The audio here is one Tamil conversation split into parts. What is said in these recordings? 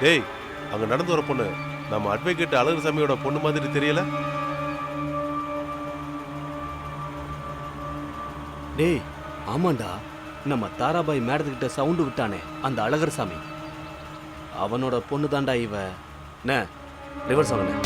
டேய், அங்க நடந்து வர பொண்ணு நம்ம அட்வொகேட் அழகர்சாமியோட பொண்ணு மாதிரி தெரியல? டேய் ஆமாண்டா, நம்ம தாராபாய் மேடத்துக்கிட்ட சவுண்டு விட்டானே அந்த அழகர்சாமி, அவனோட பொண்ணு தாண்டா இவ. என்ன ரிவர்ஸ் ஆகணும்.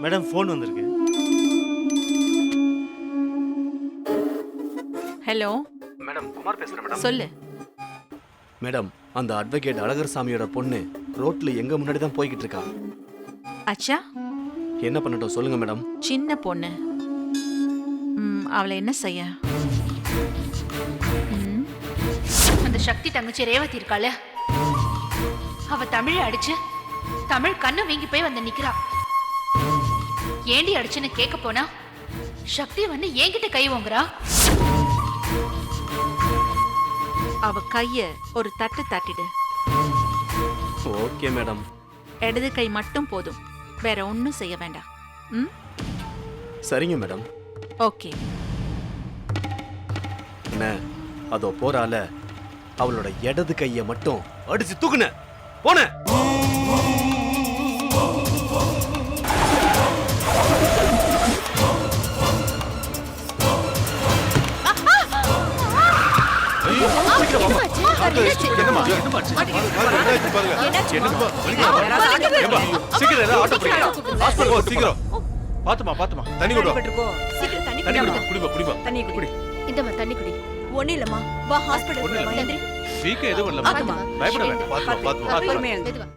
மேடம் ஃபோன் வந்திருக்கு. ஹலோ மேடம் குமார் பேசுறேன் மேடம். சொல்லு. மேடம், அந்த அட்வொகேட் அழகர்சாமியோட பொண்ணு ரோட்ல எங்க முன்னாடி தான் போய்கிட்டு இருக்கா. அச்சா, என்ன பண்ணட்டும் சொல்லுங்க மேடம். சின்ன பொண்ணு, அவளை என்ன செய்ய? அந்த சக்தி தங்கச்சி ரேவதி இருக்காள, அவ தமிழ அடிச்சு தமிழ் கண்ணு வீங்கி போய் வந்து நிக்கிறா. ஏண்டி அடிச்சுன்னு கேட்க போனா சக்தி வந்து என்கிட்ட கை வாங்குறா. அவ கைய ஒரு தட்டு தட்டிடு. Okay madam. இடது கை மட்டும் போதும், வேற ஒன்னும் செய்ய வேண்டாம். ம், சரிங்க மேடம். ஓகே. என்ன அதோ போறால, அவளோட இடது கைய மட்டும் அடிச்சு தூக்குன போன. பாத்துமா தண்ணி கொடு. இந்த தண்ணி குடி. ஒண்ணு இல்லம்மா, வா ஹாஸ்பிடல். வீக்க எதுவும் இல்ல, பயப்பட வேண்டாம். பாத்துமா மெதுவா.